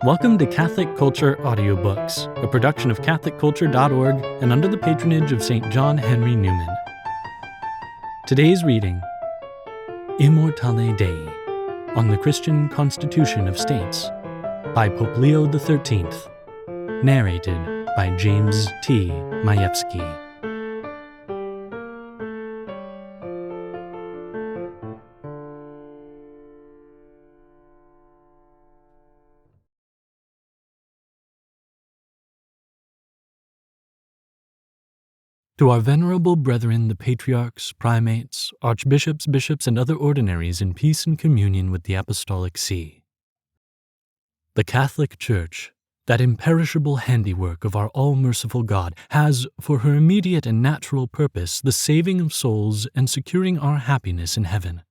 Welcome to Catholic Culture Audiobooks, a production of CatholicCulture.org and under the patronage of St. John Henry Newman. Today's reading, Immortale Dei, on the Christian Constitution of States, by Pope Leo XIII, narrated by James T. Majewski. To our venerable brethren, the patriarchs, primates, archbishops, bishops, and other ordinaries in peace and communion with the Apostolic See. The Catholic Church, that imperishable handiwork of our all-merciful God, has, for her immediate and natural purpose, the saving of souls and securing our happiness in heaven.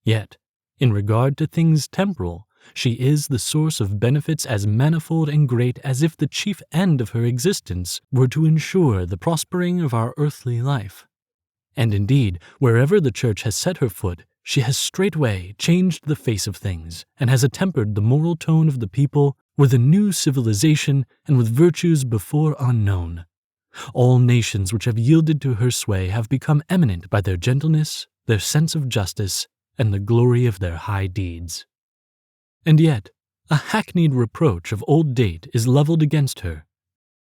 Yet, in regard to things temporal, she is the source of benefits as manifold and great as if the chief end of her existence were to ensure the prospering of our earthly life. And indeed, wherever the Church has set her foot, she has straightway changed the face of things, and has attempered the moral tone of the people with a new civilization and with virtues before unknown. All nations which have yielded to her sway have become eminent by their gentleness, their sense of justice, and the glory of their high deeds. And yet, a hackneyed reproach of old date is leveled against her,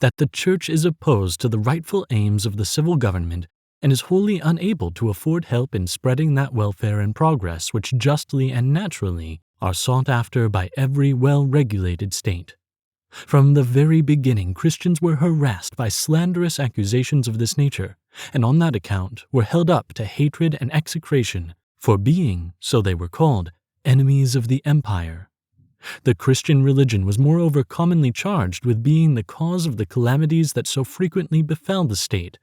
that the Church is opposed to the rightful aims of the civil government and is wholly unable to afford help in spreading that welfare and progress which justly and naturally are sought after by every well-regulated state. From the very beginning, Christians were harassed by slanderous accusations of this nature, and on that account were held up to hatred and execration for being, so they were called, enemies of the empire. The Christian religion was moreover commonly charged with being the cause of the calamities that so frequently befell the state,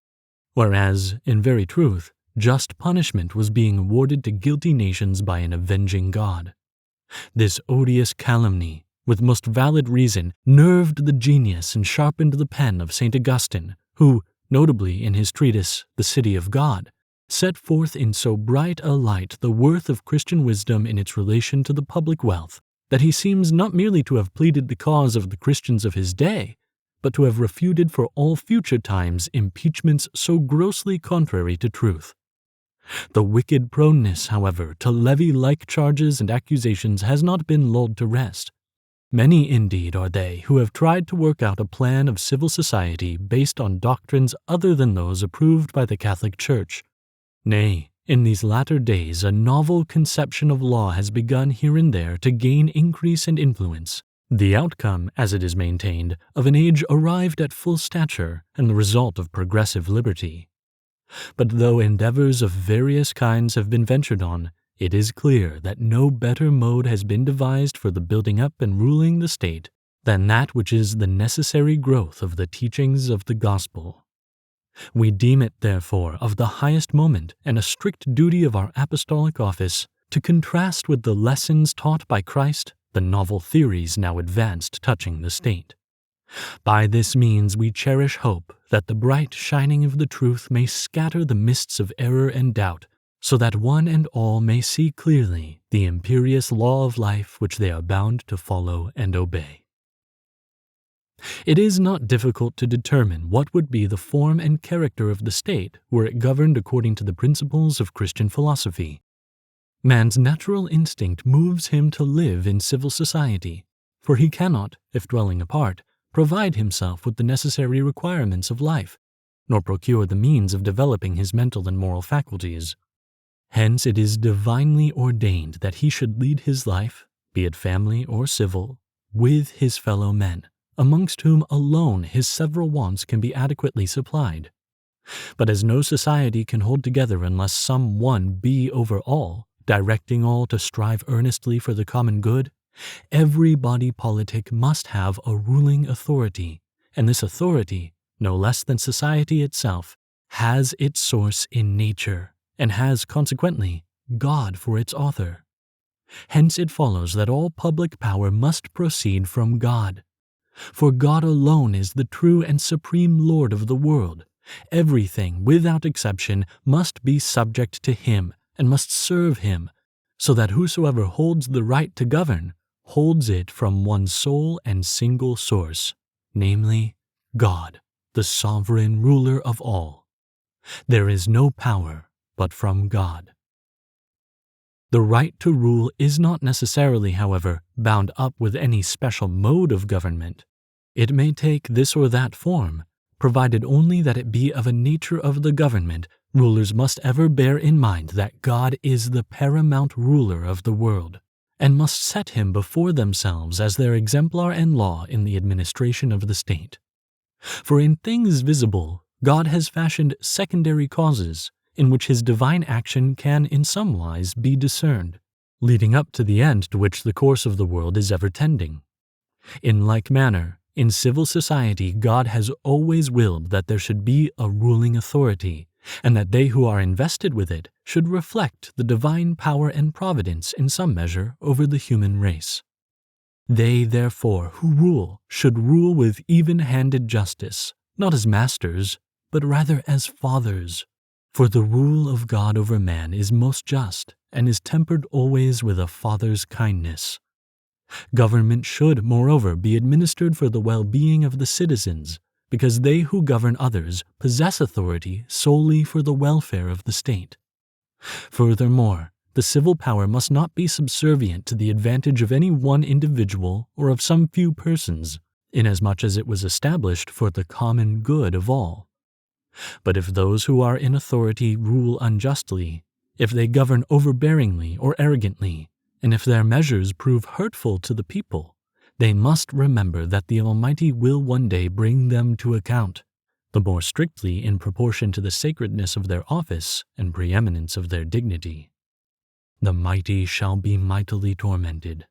whereas, in very truth, just punishment was being awarded to guilty nations by an avenging God. This odious calumny, with most valid reason, nerved the genius and sharpened the pen of St. Augustine, who, notably in his treatise, The City of God, set forth in so bright a light the worth of Christian wisdom in its relation to the public wealth, that he seems not merely to have pleaded the cause of the Christians of his day, but to have refuted for all future times impeachments so grossly contrary to truth. The wicked proneness, however, to levy like charges and accusations has not been lulled to rest. Many indeed are they who have tried to work out a plan of civil society based on doctrines other than those approved by the Catholic Church. Nay, in these latter days a novel conception of law has begun here and there to gain increase and influence, the outcome, as it is maintained, of an age arrived at full stature and the result of progressive liberty. But though endeavors of various kinds have been ventured on, it is clear that no better mode has been devised for the building up and ruling the state than that which is the necessary growth of the teachings of the gospel. We deem it, therefore, of the highest moment and a strict duty of our apostolic office to contrast with the lessons taught by Christ the novel theories now advanced touching the state. By this means we cherish hope that the bright shining of the truth may scatter the mists of error and doubt, so that one and all may see clearly the imperious law of life which they are bound to follow and obey. It is not difficult to determine what would be the form and character of the state were it governed according to the principles of Christian philosophy. Man's natural instinct moves him to live in civil society, for he cannot, if dwelling apart, provide himself with the necessary requirements of life, nor procure the means of developing his mental and moral faculties. Hence it is divinely ordained that he should lead his life, be it family or civil, with his fellow men, amongst whom alone his several wants can be adequately supplied. But as no society can hold together unless some one be over all, directing all to strive earnestly for the common good, every body politic must have a ruling authority, and this authority, no less than society itself, has its source in nature, and has, consequently, God for its author. Hence it follows that all public power must proceed from God. For God alone is the true and supreme Lord of the world. Everything, without exception, must be subject to Him and must serve Him, so that whosoever holds the right to govern holds it from one sole and single source, namely, God, the sovereign ruler of all. There is no power but from God. The right to rule is not necessarily, however, bound up with any special mode of government. It may take this or that form, provided only that it be of a nature of the government. Rulers must ever bear in mind that God is the paramount ruler of the world, and must set him before themselves as their exemplar and law in the administration of the state. For in things visible, God has fashioned secondary causes, in which his divine action can in some wise be discerned, leading up to the end to which the course of the world is ever tending. In like manner, in civil society, God has always willed that there should be a ruling authority, and that they who are invested with it should reflect the divine power and providence in some measure over the human race. They, therefore, who rule should rule with even-handed justice, not as masters, but rather as fathers. For the rule of God over man is most just, and is tempered always with a father's kindness. Government should, moreover, be administered for the well-being of the citizens, because they who govern others possess authority solely for the welfare of the state. Furthermore, the civil power must not be subservient to the advantage of any one individual or of some few persons, inasmuch as it was established for the common good of all. But if those who are in authority rule unjustly, if they govern overbearingly or arrogantly, and if their measures prove hurtful to the people, they must remember that the Almighty will one day bring them to account, the more strictly in proportion to the sacredness of their office and preeminence of their dignity. The mighty shall be mightily tormented.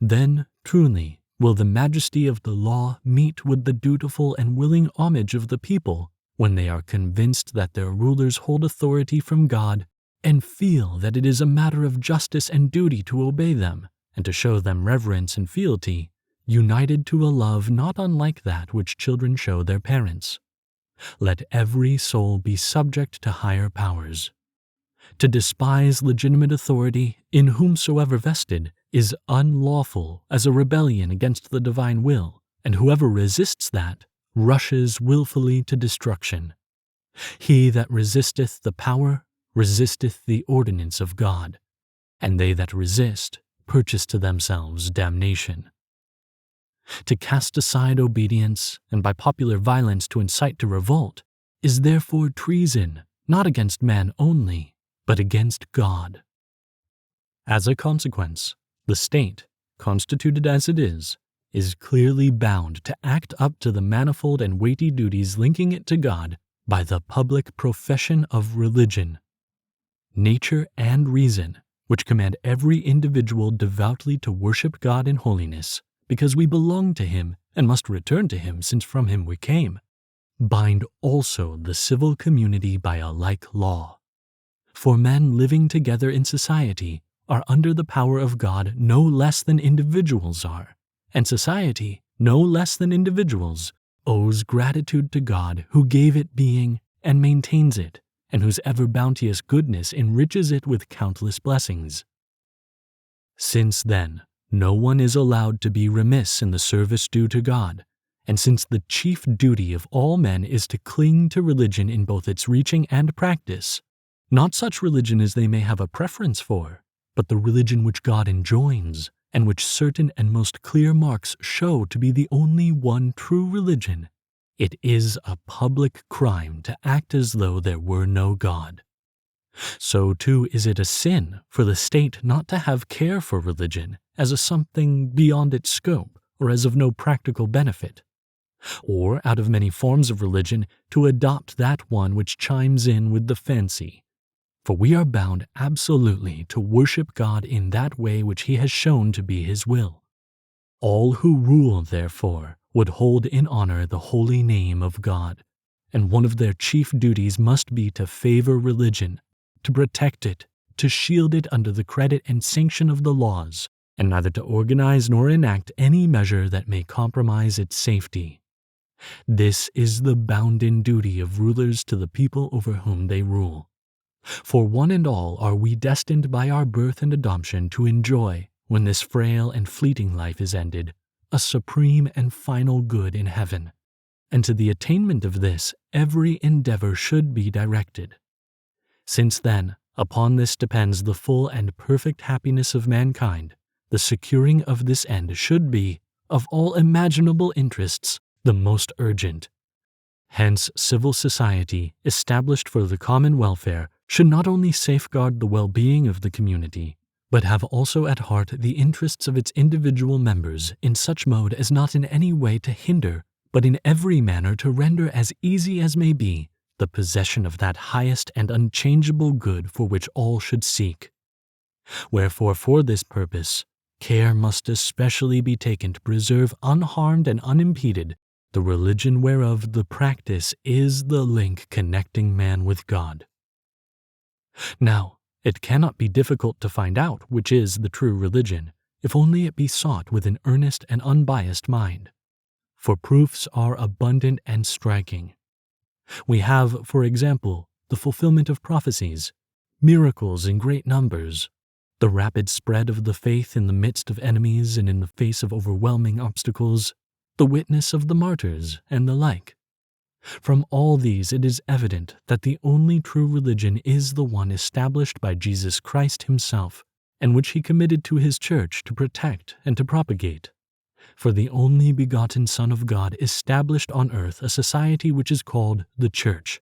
Then, truly, will the majesty of the law meet with the dutiful and willing homage of the people when they are convinced that their rulers hold authority from God and feel that it is a matter of justice and duty to obey them and to show them reverence and fealty, united to a love not unlike that which children show their parents. Let every soul be subject to higher powers. To despise legitimate authority, in whomsoever vested, is unlawful as a rebellion against the divine will, and whoever resists that rushes wilfully to destruction. He that resisteth the power resisteth the ordinance of God, and they that resist purchase to themselves damnation. To cast aside obedience, and by popular violence to incite to revolt, is therefore treason, not against man only, but against God. As a consequence, the state, constituted as it is clearly bound to act up to the manifold and weighty duties linking it to God by the public profession of religion. Nature and reason, which command every individual devoutly to worship God in holiness, because we belong to him and must return to him since from him we came, bind also the civil community by a like law. For men living together in society are under the power of God no less than individuals are, and society, no less than individuals, owes gratitude to God who gave it being and maintains it, and whose ever-bounteous goodness enriches it with countless blessings. Since, then, no one is allowed to be remiss in the service due to God, and since the chief duty of all men is to cling to religion in both its reaching and practice, not such religion as they may have a preference for, but the religion which God enjoins, and which certain and most clear marks show to be the only one true religion, it is a public crime to act as though there were no God. So too is it a sin for the state not to have care for religion as a something beyond its scope or as of no practical benefit, or out of many forms of religion to adopt that one which chimes in with the fancy. For we are bound absolutely to worship God in that way which he has shown to be his will. All who rule, therefore, would hold in honor the holy name of God, and one of their chief duties must be to favor religion, to protect it, to shield it under the credit and sanction of the laws, and neither to organize nor enact any measure that may compromise its safety. This is the bounden duty of rulers to the people over whom they rule. For one and all are we destined by our birth and adoption to enjoy, when this frail and fleeting life is ended, a supreme and final good in heaven, and to the attainment of this every endeavor should be directed. Since then, upon this depends the full and perfect happiness of mankind, the securing of this end should be, of all imaginable interests, the most urgent. Hence, civil society, established for the common welfare, should not only safeguard the well-being of the community, but have also at heart the interests of its individual members in such mode as not in any way to hinder, but in every manner to render as easy as may be the possession of that highest and unchangeable good for which all should seek. Wherefore, for this purpose, care must especially be taken to preserve unharmed and unimpeded the religion whereof the practice is the link connecting man with God. Now, it cannot be difficult to find out which is the true religion, if only it be sought with an earnest and unbiased mind. For proofs are abundant and striking. We have, for example, the fulfillment of prophecies, miracles in great numbers, the rapid spread of the faith in the midst of enemies and in the face of overwhelming obstacles, the witness of the martyrs, and the like. From all these it is evident that the only true religion is the one established by Jesus Christ himself, and which he committed to his church to protect and to propagate. For the only begotten Son of God established on earth a society which is called the Church,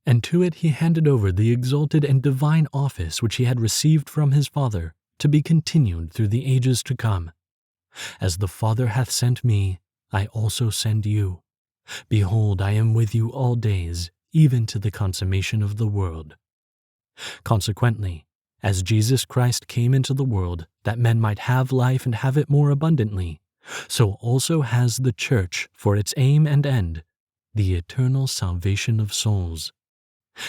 and to it he handed over the exalted and divine office which he had received from his Father, to be continued through the ages to come. As the Father hath sent me, I also send you. Behold, I am with you all days, even to the consummation of the world. Consequently, as Jesus Christ came into the world that men might have life and have it more abundantly, so also has the Church for its aim and end the eternal salvation of souls.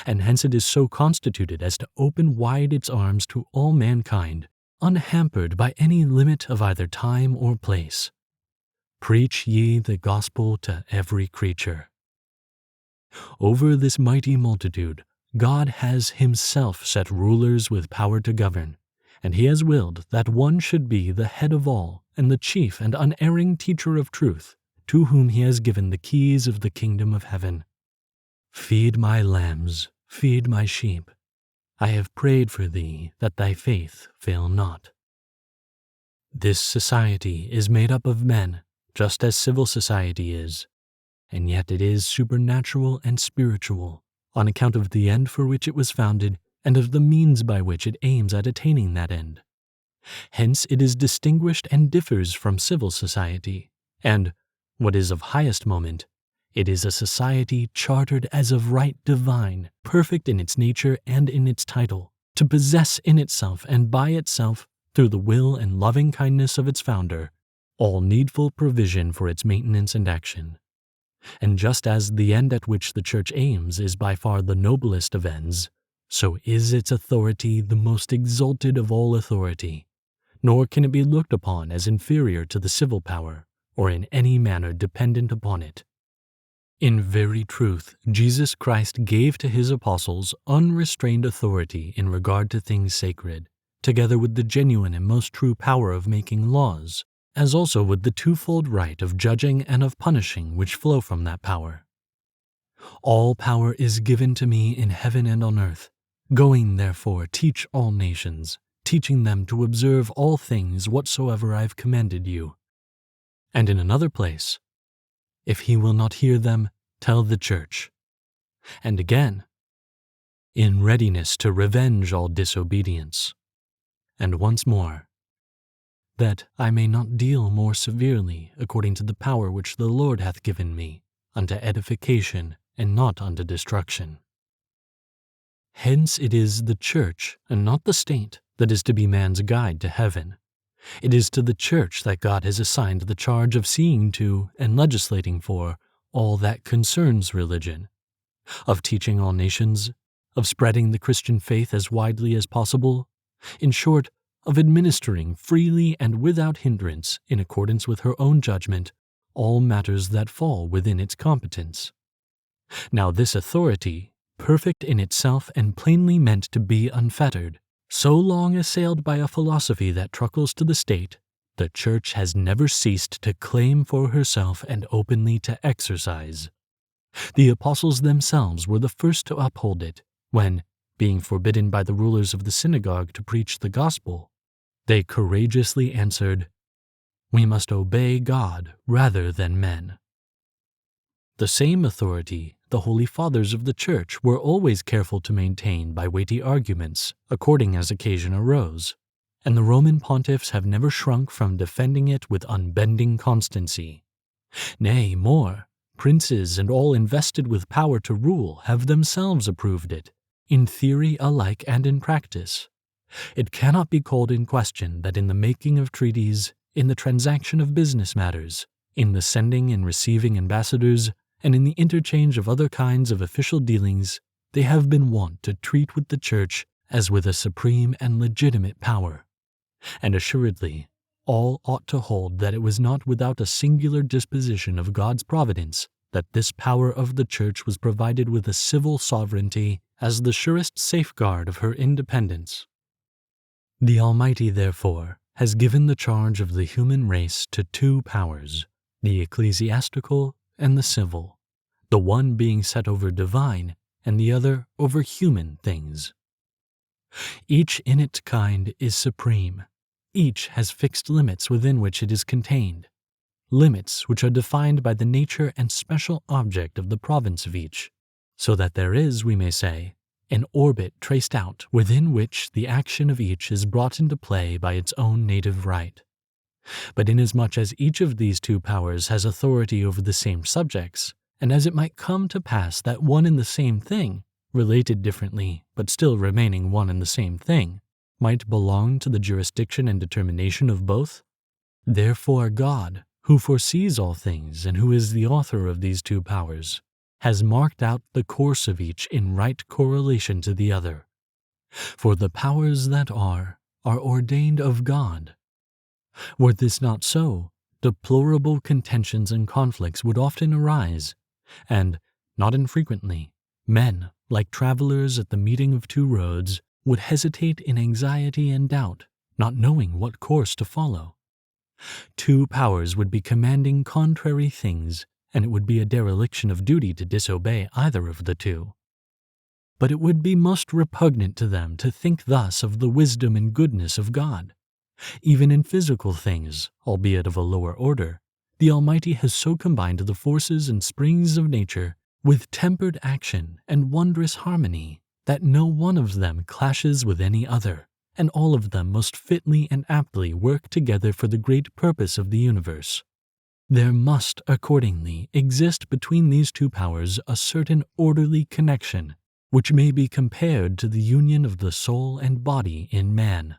And hence it is so constituted as to open wide its arms to all mankind, unhampered by any limit of either time or place. Preach ye the gospel to every creature. Over this mighty multitude, God has himself set rulers with power to govern, and he has willed that one should be the head of all and the chief and unerring teacher of truth, to whom he has given the keys of the kingdom of heaven. Feed my lambs, feed my sheep. I have prayed for thee that thy faith fail not. This society is made up of men, just as civil society is, and yet it is supernatural and spiritual, on account of the end for which it was founded and of the means by which it aims at attaining that end. Hence it is distinguished and differs from civil society, and, what is of highest moment, it is a society chartered as of right divine, perfect in its nature and in its title, to possess in itself and by itself, through the will and loving kindness of its founder, all needful provision for its maintenance and action. And just as the end at which the Church aims is by far the noblest of ends, so is its authority the most exalted of all authority, nor can it be looked upon as inferior to the civil power, or in any manner dependent upon it. In very truth, Jesus Christ gave to his apostles unrestrained authority in regard to things sacred, together with the genuine and most true power of making laws, as also with the twofold right of judging and of punishing which flow from that power. All power is given to me in heaven and on earth. Going, therefore, teach all nations, teaching them to observe all things whatsoever I have commanded you. And in another place, if he will not hear them, tell the church. And again, in readiness to revenge all disobedience. And once more, that I may not deal more severely according to the power which the Lord hath given me, unto edification and not unto destruction. Hence it is the church, and not the state, that is to be man's guide to heaven. It is to the church that God has assigned the charge of seeing to and legislating for all that concerns religion, of teaching all nations, of spreading the Christian faith as widely as possible, in short, of administering freely and without hindrance, in accordance with her own judgment, all matters that fall within its competence. Now this authority, perfect in itself and plainly meant to be unfettered, So long assailed by a philosophy that truckles to the state, the Church has never ceased to claim for herself and openly to exercise. The apostles themselves were the first to uphold it, when, being forbidden by the rulers of the synagogue to preach the gospel, they courageously answered, "We must obey God rather than men." The same authority the Holy Fathers of the Church were always careful to maintain by weighty arguments, according as occasion arose, and the Roman pontiffs have never shrunk from defending it with unbending constancy. Nay, more, princes and all invested with power to rule have themselves approved it, in theory alike and in practice. It cannot be called in question that in the making of treaties, in the transaction of business matters, in the sending and receiving ambassadors, and in the interchange of other kinds of official dealings, they have been wont to treat with the Church as with a supreme and legitimate power. And assuredly, all ought to hold that it was not without a singular disposition of God's providence that this power of the Church was provided with a civil sovereignty as the surest safeguard of her independence. The Almighty, therefore, has given the charge of the human race to two powers, the ecclesiastical and the civil, the one being set over divine and the other over human things. Each in its kind is supreme. Each has fixed limits within which it is contained, limits which are defined by the nature and special object of the province of each, so that there is, we may say, an orbit traced out within which the action of each is brought into play by its own native right. But inasmuch as each of these two powers has authority over the same subjects, and as it might come to pass that one and the same thing, related differently but still remaining one and the same thing, might belong to the jurisdiction and determination of both, therefore God, who foresees all things and who is the author of these two powers, has marked out the course of each in right correlation to the other. For the powers that are ordained of God. Were this not so, deplorable contentions and conflicts would often arise, and, not infrequently, men, like travelers at the meeting of two roads, would hesitate in anxiety and doubt, not knowing what course to follow. Two powers would be commanding contrary things, and it would be a dereliction of duty to disobey either of the two. But it would be most repugnant to them to think thus of the wisdom and goodness of God. Even in physical things, albeit of a lower order, the Almighty has so combined the forces and springs of nature with tempered action and wondrous harmony that no one of them clashes with any other, and all of them most fitly and aptly work together for the great purpose of the universe. There must, accordingly, exist between these two powers a certain orderly connection, which may be compared to the union of the soul and body in man.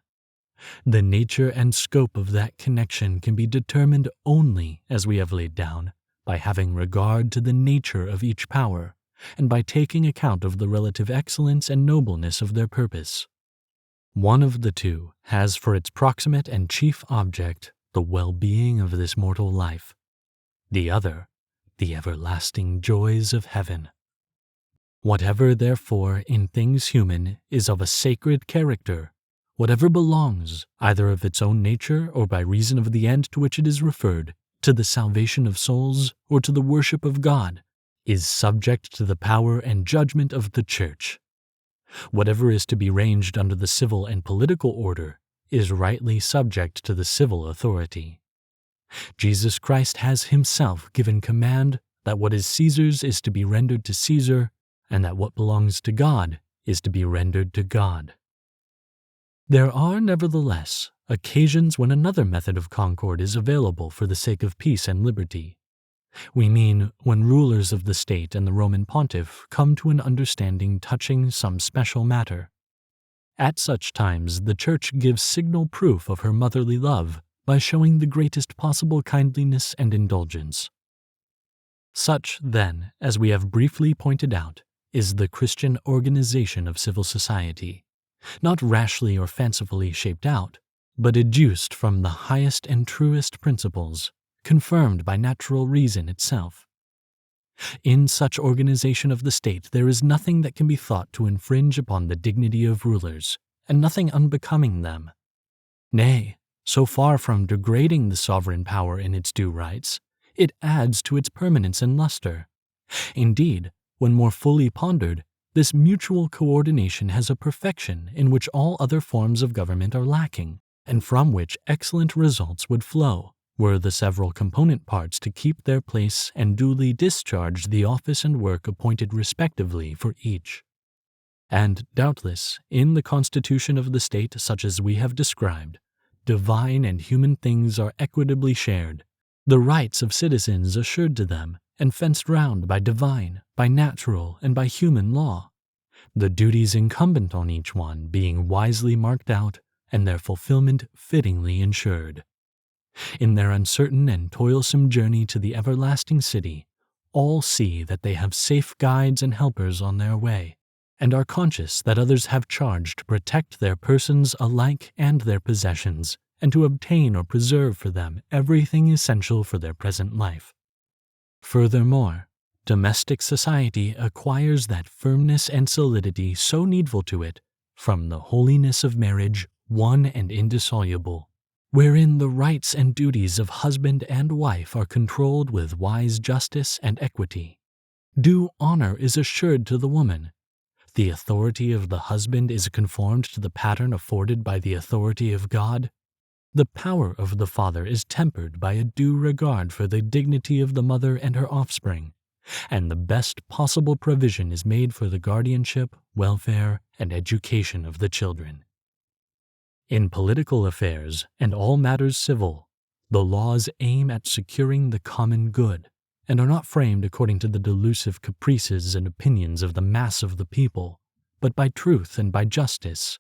The nature and scope of that connection can be determined only, as we have laid down, by having regard to the nature of each power, and by taking account of the relative excellence and nobleness of their purpose. One of the two has for its proximate and chief object the well-being of this mortal life, the other, the everlasting joys of heaven. Whatever, therefore, in things human is of a sacred character, whatever belongs, either of its own nature or by reason of the end to which it is referred, to the salvation of souls or to the worship of God, is subject to the power and judgment of the Church. Whatever is to be ranged under the civil and political order is rightly subject to the civil authority. Jesus Christ has himself given command that what is Caesar's is to be rendered to Caesar, and that what belongs to God is to be rendered to God. There are, nevertheless, occasions when another method of concord is available for the sake of peace and liberty. We mean when rulers of the state and the Roman pontiff come to an understanding touching some special matter. At such times the Church gives signal proof of her motherly love by showing the greatest possible kindliness and indulgence. Such, then, as we have briefly pointed out, is the Christian organization of civil society, not rashly or fancifully shaped out, but educed from the highest and truest principles, confirmed by natural reason itself. In such organization of the state there is nothing that can be thought to infringe upon the dignity of rulers, and nothing unbecoming them. Nay, so far from degrading the sovereign power in its due rights, it adds to its permanence and luster. Indeed, when more fully pondered, this mutual coordination has a perfection in which all other forms of government are lacking, and from which excellent results would flow, were the several component parts to keep their place and duly discharge the office and work appointed respectively for each. And, doubtless, in the constitution of the state such as we have described, divine and human things are equitably shared, the rights of citizens assured to them, and fenced round by divine, by natural, and by human law, the duties incumbent on each one being wisely marked out, and their fulfillment fittingly ensured. In their uncertain and toilsome journey to the everlasting city, all see that they have safe guides and helpers on their way, and are conscious that others have charge to protect their persons alike and their possessions, and to obtain or preserve for them everything essential for their present life. Furthermore, domestic society acquires that firmness and solidity so needful to it from the holiness of marriage, one and indissoluble, wherein the rights and duties of husband and wife are controlled with wise justice and equity. Due honor is assured to the woman. The authority of the husband is conformed to the pattern afforded by the authority of God. The power of the father is tempered by a due regard for the dignity of the mother and her offspring, and the best possible provision is made for the guardianship, welfare, and education of the children. In political affairs and all matters civil, the laws aim at securing the common good, and are not framed according to the delusive caprices and opinions of the mass of the people, but by truth and by justice.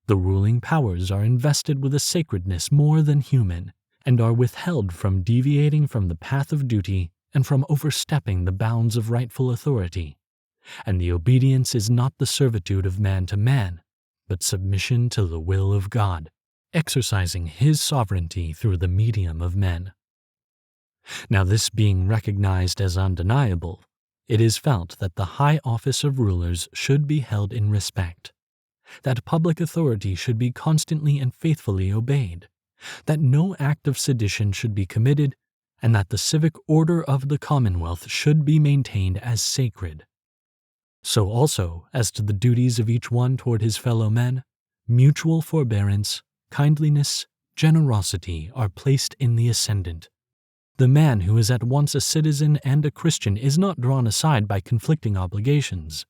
The ruling powers are invested with a sacredness more than human, and are withheld from deviating from the path of duty and from overstepping the bounds of rightful authority. And the obedience is not the servitude of man to man, but submission to the will of God, exercising His sovereignty through the medium of men. Now, this being recognized as undeniable, it is felt that the high office of rulers should be held in respect, that public authority should be constantly and faithfully obeyed, that no act of sedition should be committed, and that the civic order of the Commonwealth should be maintained as sacred. So also, as to the duties of each one toward his fellow men, mutual forbearance, kindliness, generosity are placed in the ascendant. The man who is at once a citizen and a Christian is not drawn aside by conflicting obligations.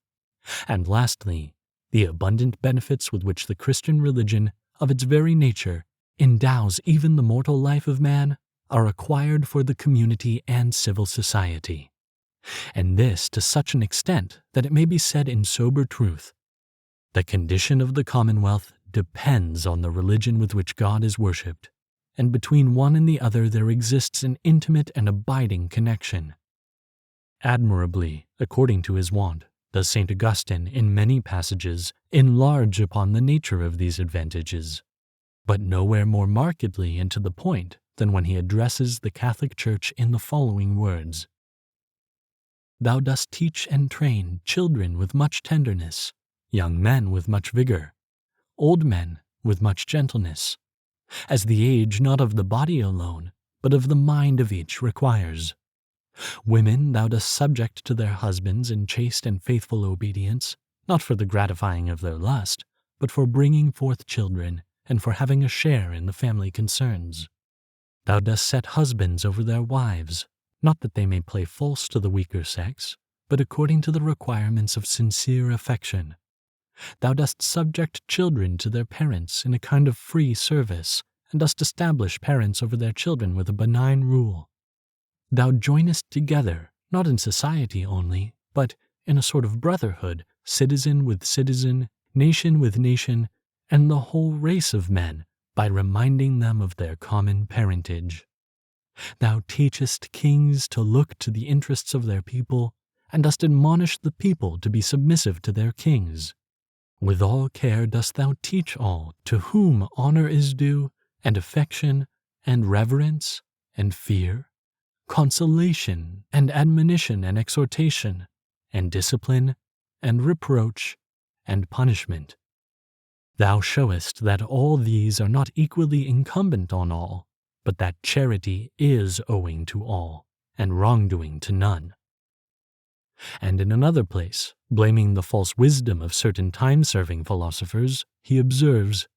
And lastly, the abundant benefits with which the Christian religion, of its very nature, endows even the mortal life of man, are acquired for the community and civil society. And this to such an extent that it may be said in sober truth, the condition of the Commonwealth depends on the religion with which God is worshipped, and between one and the other there exists an intimate and abiding connection. Admirably, according to his wont, does St. Augustine in many passages enlarge upon the nature of these advantages, but nowhere more markedly and to the point than when he addresses the Catholic Church in the following words: "Thou dost teach and train children with much tenderness, young men with much vigor, old men with much gentleness, as the age not of the body alone, but of the mind of each requires. Women thou dost subject to their husbands in chaste and faithful obedience, not for the gratifying of their lust, but for bringing forth children, and for having a share in the family concerns. Thou dost set husbands over their wives, not that they may play false to the weaker sex, but according to the requirements of sincere affection. Thou dost subject children to their parents in a kind of free service, and dost establish parents over their children with a benign rule. Thou joinest together, not in society only, but in a sort of brotherhood, citizen with citizen, nation with nation, and the whole race of men, by reminding them of their common parentage. Thou teachest kings to look to the interests of their people, and dost admonish the people to be submissive to their kings. With all care dost thou teach all to whom honor is due, and affection, and reverence, and fear, consolation, and admonition, and exhortation, and discipline, and reproach, and punishment. Thou showest that all these are not equally incumbent on all, but that charity is owing to all, and wrongdoing to none. And in another place, blaming the false wisdom of certain time-serving philosophers, he observes,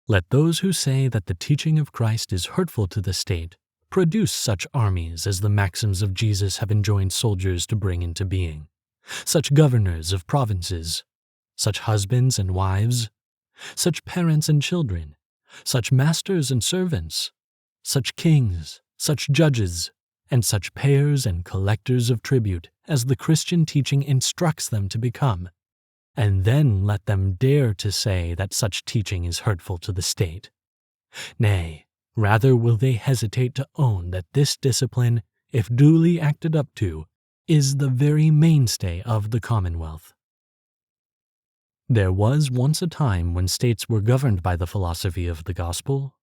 "Let those who say that the teaching of Christ is hurtful to the state produce such armies as the maxims of Jesus have enjoined soldiers to bring into being, such governors of provinces, such husbands and wives, such parents and children, such masters and servants, such kings, such judges, and such payers and collectors of tribute as the Christian teaching instructs them to become, and then let them dare to say that such teaching is hurtful to the state. Nay, rather will they hesitate to own that this discipline, if duly acted up to, is the very mainstay of the Commonwealth." There was once a time when states were governed by the philosophy of the gospel.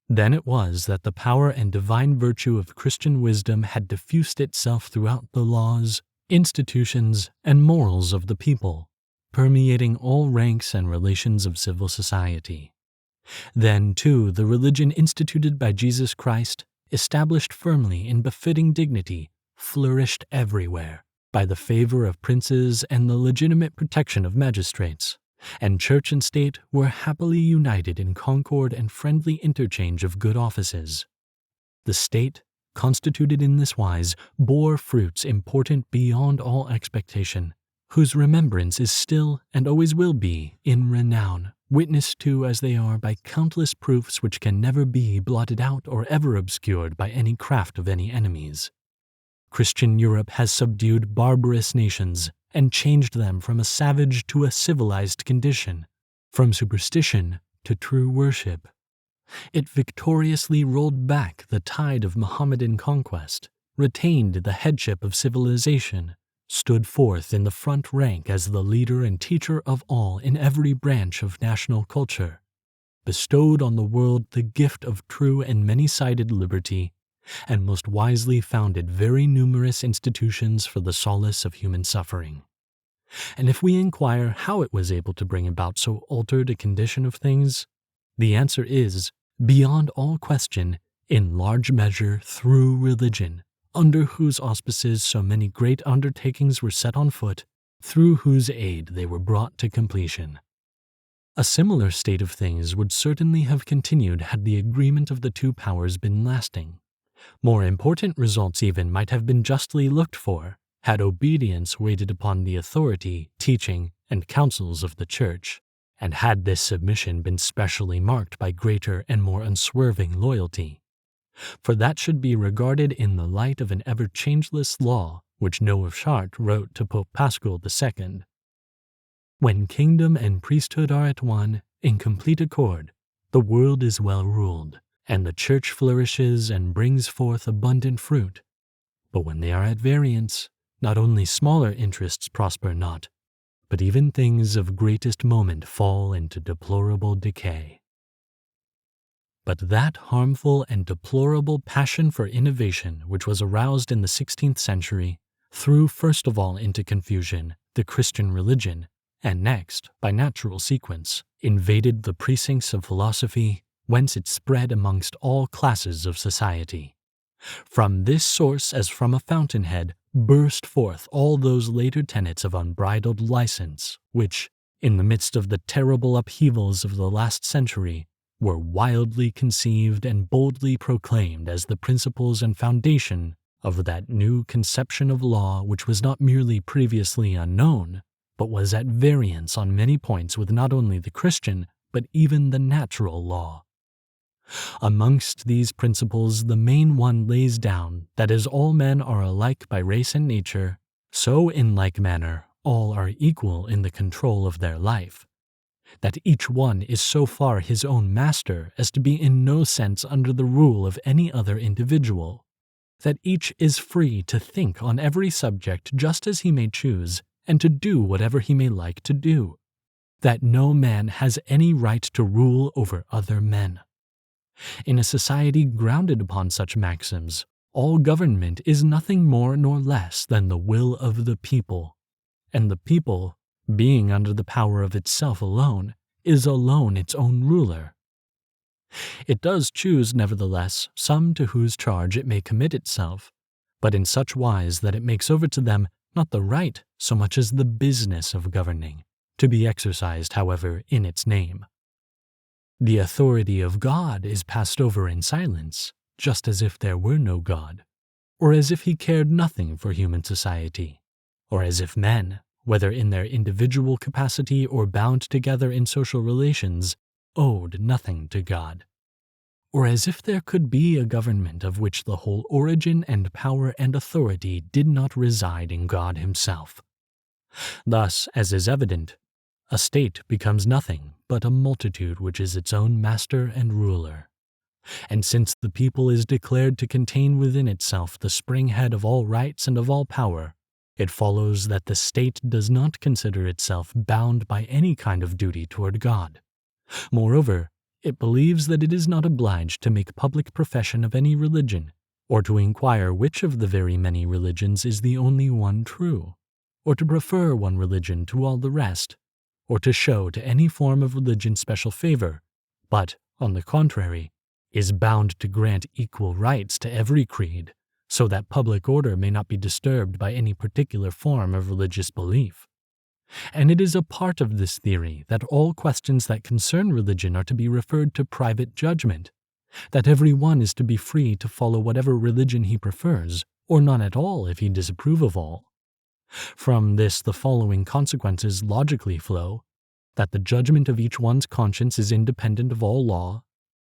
Then it was that the power and divine virtue of Christian wisdom had diffused itself throughout the laws, institutions, and morals of the people, permeating all ranks and relations of civil society. Then, too, the religion instituted by Jesus Christ, established firmly in befitting dignity, flourished everywhere, by the favor of princes and the legitimate protection of magistrates, and church and state were happily united in concord and friendly interchange of good offices. The state, constituted in this wise, bore fruits important beyond all expectation, whose remembrance is still and always will be in renown, witnessed to as they are by countless proofs which can never be blotted out or ever obscured by any craft of any enemies. Christian Europe has subdued barbarous nations and changed them from a savage to a civilized condition, from superstition to true worship. It victoriously rolled back the tide of Mohammedan conquest, retained the headship of civilization, stood forth in the front rank as the leader and teacher of all in every branch of national culture, bestowed on the world the gift of true and many-sided liberty, and most wisely founded very numerous institutions for the solace of human suffering. And if we inquire how it was able to bring about so altered a condition of things, the answer is, beyond all question, in large measure through religion, under whose auspices so many great undertakings were set on foot, through whose aid they were brought to completion. A similar state of things would certainly have continued had the agreement of the two powers been lasting. More important results even might have been justly looked for, had obedience waited upon the authority, teaching, and counsels of the Church, and had this submission been specially marked by greater and more unswerving loyalty. For that should be regarded in the light of an ever-changeless law which Noah of Chartres wrote to Pope Paschal II. "When kingdom and priesthood are at one, in complete accord, the world is well ruled, and the Church flourishes and brings forth abundant fruit. But when they are at variance, not only smaller interests prosper not, but even things of greatest moment fall into deplorable decay." But that harmful and deplorable passion for innovation which was aroused in the 16th century threw first of all into confusion the Christian religion, and next, by natural sequence, invaded the precincts of philosophy, whence it spread amongst all classes of society. From this source, as from a fountainhead, burst forth all those later tenets of unbridled license, which, in the midst of the terrible upheavals of the last century, were wildly conceived and boldly proclaimed as the principles and foundation of that new conception of law which was not merely previously unknown, but was at variance on many points with not only the Christian, but even the natural law. Amongst these principles the main one lays down that as all men are alike by race and nature, so in like manner all are equal in the control of their life, that each one is so far his own master as to be in no sense under the rule of any other individual, that each is free to think on every subject just as he may choose, and to do whatever he may like to do, that no man has any right to rule over other men. In a society grounded upon such maxims, all government is nothing more nor less than the will of the people, and the people, being under the power of itself alone, is alone its own ruler. It does choose, nevertheless, some to whose charge it may commit itself, but in such wise that it makes over to them not the right so much as the business of governing, to be exercised, however, in its name. The authority of God is passed over in silence, just as if there were no God, or as if he cared nothing for human society, or as if men, whether in their individual capacity or bound together in social relations, owed nothing to God, or as if there could be a government of which the whole origin and power and authority did not reside in God himself. Thus, as is evident, a state becomes nothing but a multitude which is its own master and ruler. And since the people is declared to contain within itself the spring-head of all rights and of all power, it follows that the state does not consider itself bound by any kind of duty toward God. Moreover, it believes that it is not obliged to make public profession of any religion, or to inquire which of the very many religions is the only one true, or to prefer one religion to all the rest, or to show to any form of religion special favor, but, on the contrary, is bound to grant equal rights to every creed, so that public order may not be disturbed by any particular form of religious belief. And it is a part of this theory that all questions that concern religion are to be referred to private judgment, that every one is to be free to follow whatever religion he prefers, or none at all if he disapprove of all. From this the following consequences logically flow: that the judgment of each one's conscience is independent of all law,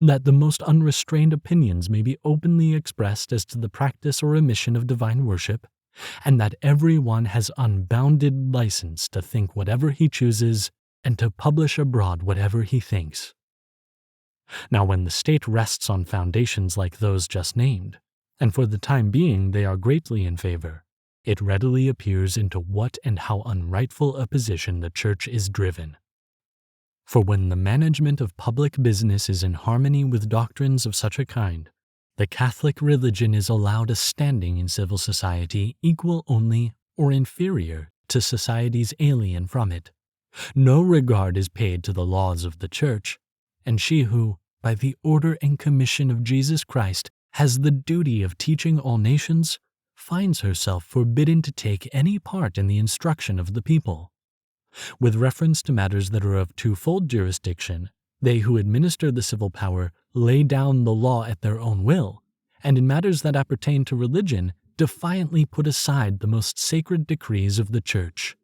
that the most unrestrained opinions may be openly expressed as to the practice or omission of divine worship, and that every one has unbounded license to think whatever he chooses and to publish abroad whatever he thinks. Now, when the state rests on foundations like those just named, and for the time being they are greatly in favor, it readily appears into what and how unrightful a position the Church is driven. For when the management of public business is in harmony with doctrines of such a kind, the Catholic religion is allowed a standing in civil society equal only or inferior to societies alien from it. No regard is paid to the laws of the Church, and she who, by the order and commission of Jesus Christ, has the duty of teaching all nations, finds herself forbidden to take any part in the instruction of the people. With reference to matters that are of twofold jurisdiction, they who administer the civil power lay down the law at their own will, and in matters that appertain to religion, defiantly put aside the most sacred decrees of the Church.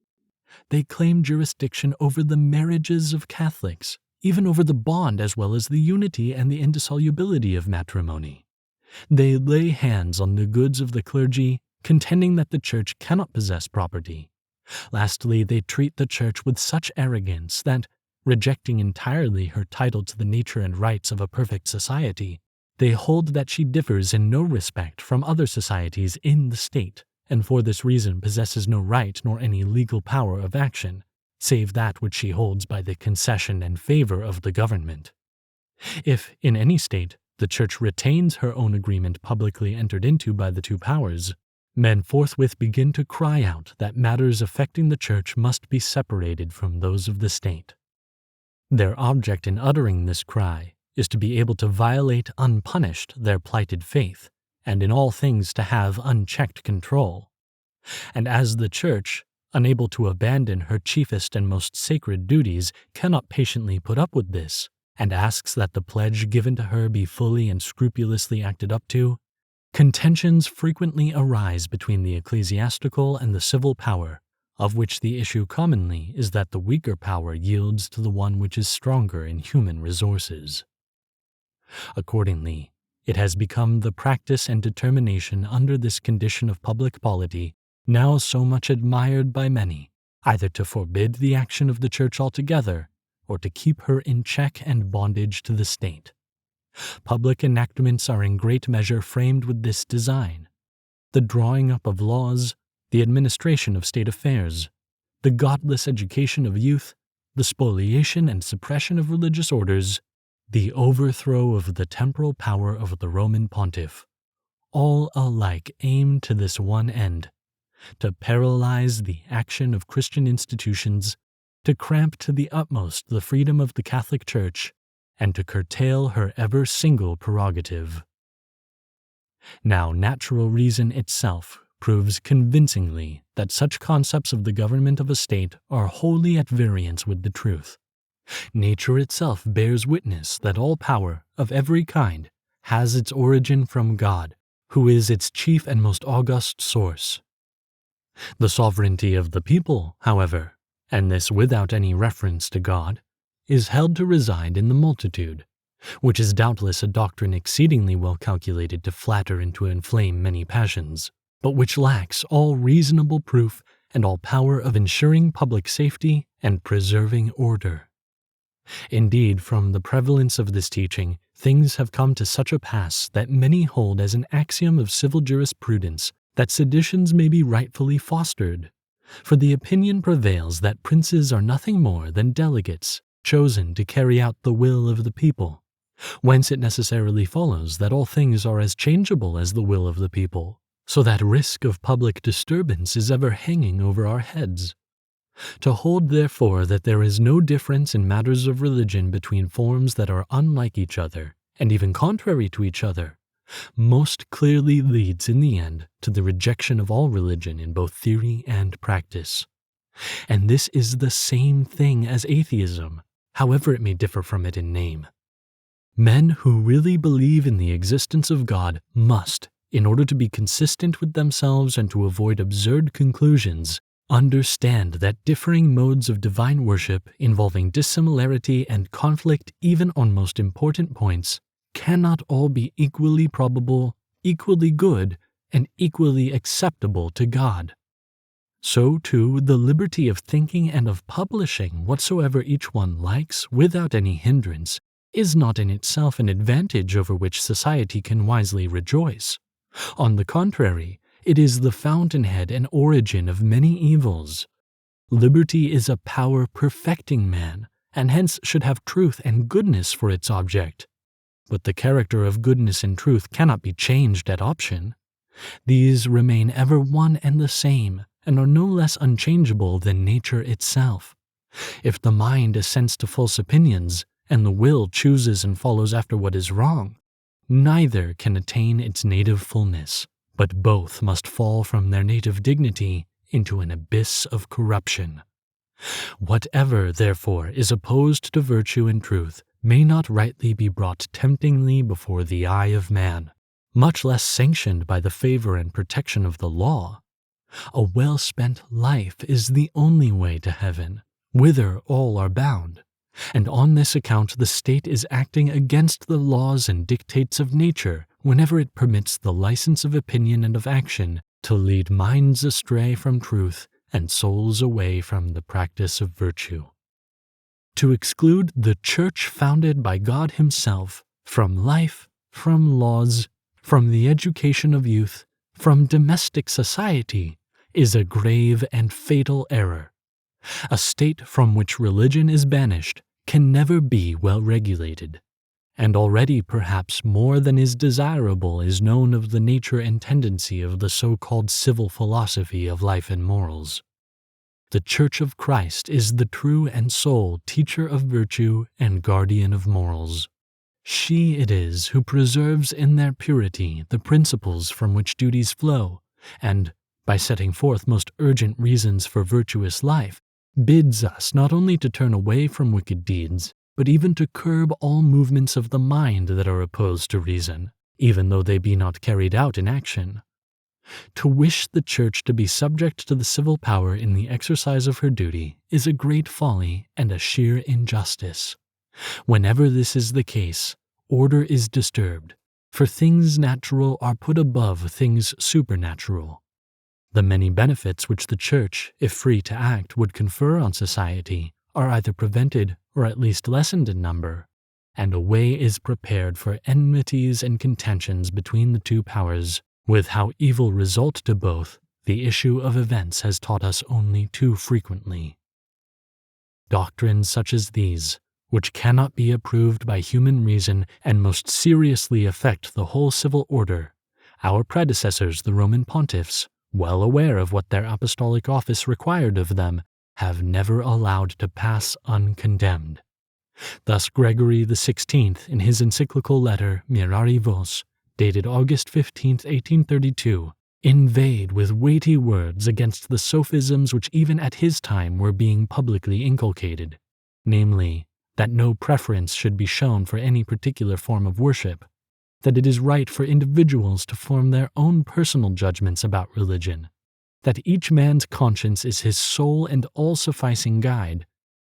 They claim jurisdiction over the marriages of Catholics, even over the bond as well as the unity and the indissolubility of matrimony. They lay hands on the goods of the clergy, contending that the Church cannot possess property. Lastly, they treat the Church with such arrogance that, rejecting entirely her title to the nature and rights of a perfect society, they hold that she differs in no respect from other societies in the state, and for this reason possesses no right nor any legal power of action, save that which she holds by the concession and favor of the government. If, in any state, the Church retains her own agreement publicly entered into by the two powers, men forthwith begin to cry out that matters affecting the Church must be separated from those of the state. Their object in uttering this cry is to be able to violate unpunished their plighted faith, and in all things to have unchecked control. And as the Church, unable to abandon her chiefest and most sacred duties, cannot patiently put up with this, and asks that the pledge given to her be fully and scrupulously acted up to, contentions frequently arise between the ecclesiastical and the civil power, of which the issue commonly is that the weaker power yields to the one which is stronger in human resources. Accordingly, it has become the practice and determination under this condition of public polity, now so much admired by many, either to forbid the action of the Church altogether, or to keep her in check and bondage to the state. Public enactments are in great measure framed with this design. The drawing up of laws, the administration of state affairs, the godless education of youth, the spoliation and suppression of religious orders, the overthrow of the temporal power of the Roman pontiff, all alike aim to this one end, to paralyze the action of Christian institutions to cramp to the utmost the freedom of the Catholic Church, and to curtail her ever single prerogative. Now, natural reason itself proves convincingly that such concepts of the government of a state are wholly at variance with the truth. Nature itself bears witness that all power of every kind has its origin from God, who is its chief and most august source. The sovereignty of the people, however, and this without any reference to God, is held to reside in the multitude, which is doubtless a doctrine exceedingly well calculated to flatter and to inflame many passions, but which lacks all reasonable proof and all power of ensuring public safety and preserving order. Indeed, from the prevalence of this teaching, things have come to such a pass that many hold as an axiom of civil jurisprudence that seditions may be rightfully fostered, for the opinion prevails that princes are nothing more than delegates chosen to carry out the will of the people, whence it necessarily follows that all things are as changeable as the will of the people, so that risk of public disturbance is ever hanging over our heads. To hold, therefore, that there is no difference in matters of religion between forms that are unlike each other, and even contrary to each other, most clearly leads in the end to the rejection of all religion in both theory and practice. And this is the same thing as atheism, however it may differ from it in name. Men who really believe in the existence of God must, in order to be consistent with themselves and to avoid absurd conclusions, understand that differing modes of divine worship involving dissimilarity and conflict even on most important points cannot all be equally probable, equally good, and equally acceptable to God. So, too, the liberty of thinking and of publishing whatsoever each one likes without any hindrance is not in itself an advantage over which society can wisely rejoice. On the contrary, it is the fountainhead and origin of many evils. Liberty is a power perfecting man, and hence should have truth and goodness for its object. But the character of goodness and truth cannot be changed at option. These remain ever one and the same, and are no less unchangeable than nature itself. If the mind assents to false opinions, and the will chooses and follows after what is wrong, neither can attain its native fullness, but both must fall from their native dignity into an abyss of corruption. Whatever, therefore, is opposed to virtue and truth may not rightly be brought temptingly before the eye of man, much less sanctioned by the favor and protection of the law. A well-spent life is the only way to heaven, whither all are bound, and on this account the state is acting against the laws and dictates of nature whenever it permits the license of opinion and of action to lead minds astray from truth and souls away from the practice of virtue. To exclude the Church founded by God Himself from life, from laws, from the education of youth, from domestic society, is a grave and fatal error. A state from which religion is banished can never be well regulated, and already perhaps more than is desirable is known of the nature and tendency of the so-called civil philosophy of life and morals. The Church of Christ is the true and sole teacher of virtue and guardian of morals. She it is who preserves in their purity the principles from which duties flow, and, by setting forth most urgent reasons for virtuous life, bids us not only to turn away from wicked deeds, but even to curb all movements of the mind that are opposed to reason, even though they be not carried out in action. To wish the Church to be subject to the civil power in the exercise of her duty is a great folly and a sheer injustice. Whenever this is the case, order is disturbed, for things natural are put above things supernatural. The many benefits which the Church, if free to act, would confer on society are either prevented or at least lessened in number, and a way is prepared for enmities and contentions between the two powers, with how evil result to both the issue of events has taught us only too frequently. Doctrines such as these, which cannot be approved by human reason and most seriously affect the whole civil order, our predecessors, the Roman pontiffs, well aware of what their apostolic office required of them, have never allowed to pass uncondemned. Thus Gregory XVI, in his encyclical letter Mirari Vos, dated August 15, 1832, inveighed with weighty words against the sophisms which even at his time were being publicly inculcated, namely, that no preference should be shown for any particular form of worship, that it is right for individuals to form their own personal judgments about religion, that each man's conscience is his sole and all-sufficing guide,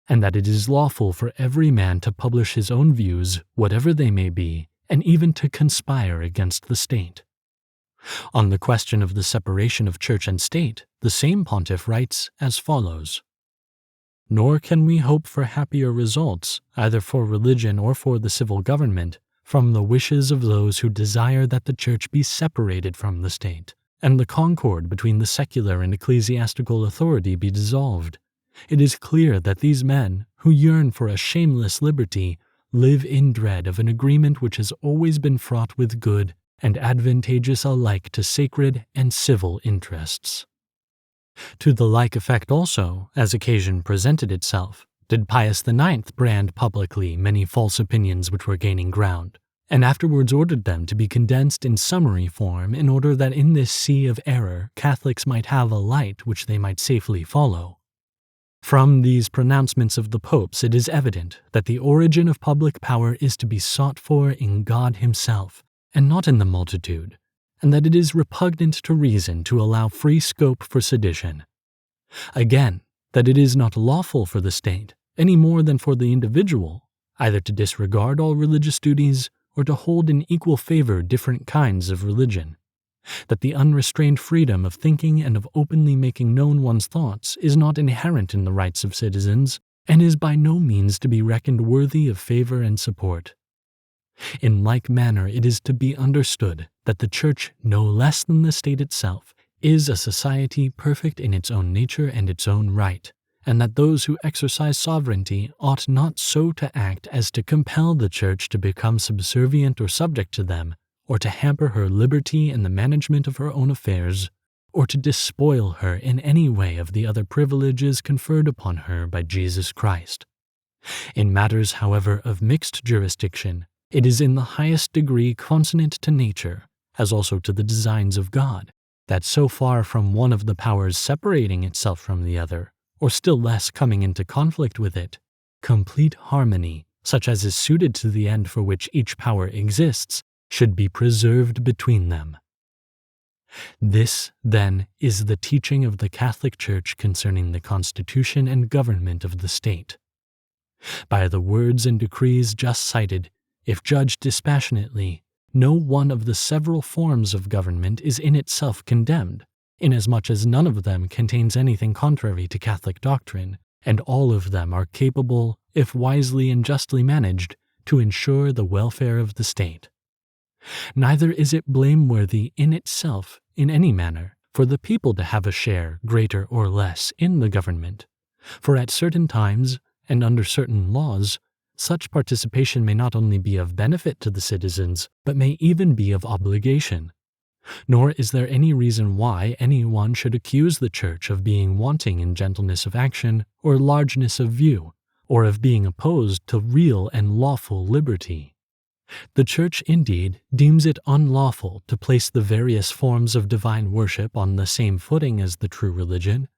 and that it is lawful for every man to publish his own views, whatever they may be, and even to conspire against the state. On the question of the separation of church and state, the same pontiff writes as follows: "Nor can we hope for happier results, either for religion or for the civil government, from the wishes of those who desire that the church be separated from the state, and the concord between the secular and ecclesiastical authority be dissolved. It is clear that these men, who yearn for a shameless liberty, live in dread of an agreement which has always been fraught with good and advantageous alike to sacred and civil interests." To the like effect also, as occasion presented itself, did Pius IX brand publicly many false opinions which were gaining ground, and afterwards ordered them to be condensed in summary form in order that in this sea of error Catholics might have a light which they might safely follow. From these pronouncements of the popes it is evident that the origin of public power is to be sought for in God himself, and not in the multitude, and that it is repugnant to reason to allow free scope for sedition. Again, that it is not lawful for the state, any more than for the individual, either to disregard all religious duties or to hold in equal favor different kinds of religion. That the unrestrained freedom of thinking and of openly making known one's thoughts is not inherent in the rights of citizens, and is by no means to be reckoned worthy of favor and support. In like manner it is to be understood that the Church, no less than the state itself, is a society perfect in its own nature and its own right, and that those who exercise sovereignty ought not so to act as to compel the Church to become subservient or subject to them, or to hamper her liberty in the management of her own affairs, or to despoil her in any way of the other privileges conferred upon her by Jesus Christ. In matters, however, of mixed jurisdiction, it is in the highest degree consonant to nature, as also to the designs of God, that so far from one of the powers separating itself from the other, or still less coming into conflict with it, complete harmony, such as is suited to the end for which each power exists, should be preserved between them. This, then, is the teaching of the Catholic Church concerning the constitution and government of the state. By the words and decrees just cited, if judged dispassionately, no one of the several forms of government is in itself condemned, inasmuch as none of them contains anything contrary to Catholic doctrine, and all of them are capable, if wisely and justly managed, to ensure the welfare of the state. Neither is it blameworthy in itself, in any manner, for the people to have a share, greater or less, in the government, for at certain times, and under certain laws, such participation may not only be of benefit to the citizens, but may even be of obligation. Nor is there any reason why any one should accuse the Church of being wanting in gentleness of action or largeness of view, or of being opposed to real and lawful liberty. The Church, indeed, deems it unlawful to place the various forms of divine worship on the same footing as the true religion,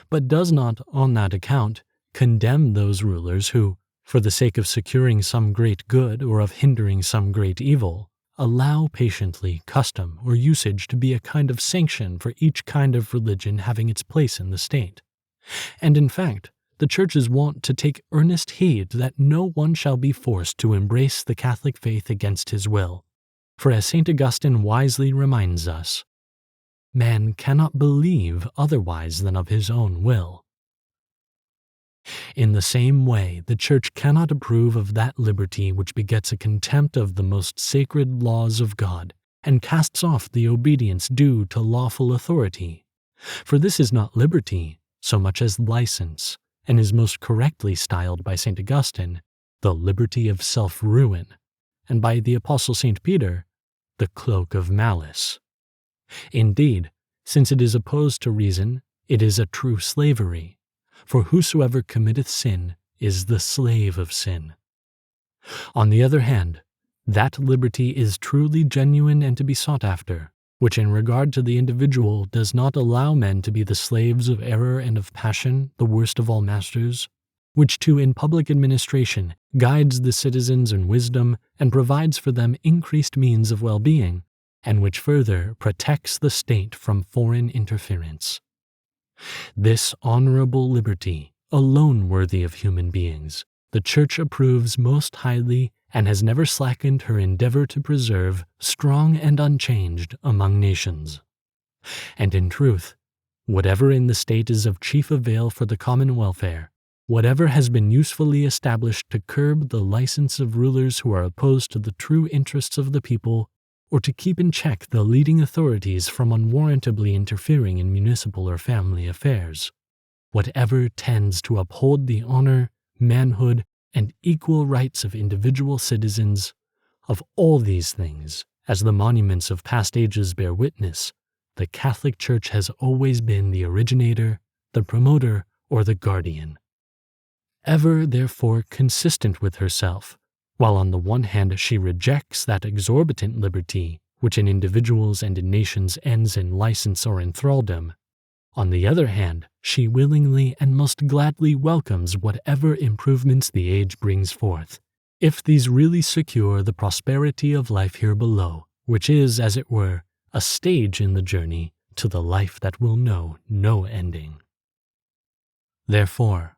but does not, on that account, condemn those rulers who, for the sake of securing some great good or of hindering some great evil, allow patiently custom or usage to be a kind of sanction for each kind of religion having its place in the state. And in fact, the Church is wont to take earnest heed that no one shall be forced to embrace the Catholic faith against his will. For as St. Augustine wisely reminds us, man cannot believe otherwise than of his own will. In the same way, the Church cannot approve of that liberty which begets a contempt of the most sacred laws of God, and casts off the obedience due to lawful authority. For this is not liberty, so much as license, and is most correctly styled by St. Augustine, the liberty of self-ruin, and by the Apostle St. Peter, the cloak of malice. Indeed, since it is opposed to reason, it is a true slavery, For whosoever committeth sin is the slave of sin. On the other hand, that liberty is truly genuine and to be sought after, which in regard to the individual does not allow men to be the slaves of error and of passion, the worst of all masters, which too in public administration guides the citizens in wisdom and provides for them increased means of well-being, and which further protects the state from foreign interference. This honorable liberty, alone worthy of human beings, the Church approves most highly and has never slackened her endeavor to preserve, strong and unchanged, among nations. And in truth, whatever in the state is of chief avail for the common welfare, whatever has been usefully established to curb the license of rulers who are opposed to the true interests of the people, or to keep in check the leading authorities from unwarrantably interfering in municipal or family affairs, whatever tends to uphold the honor, manhood, and equal rights of individual citizens, of all these things, as the monuments of past ages bear witness, the Catholic Church has always been the originator, the promoter, or the guardian. Ever, therefore, consistent with herself, while on the one hand she rejects that exorbitant liberty which in individuals and in nations ends in license or in thraldom, on the other hand, she willingly and most gladly welcomes whatever improvements the age brings forth, if these really secure the prosperity of life here below, which is, as it were, a stage in the journey to the life that will know no ending. Therefore,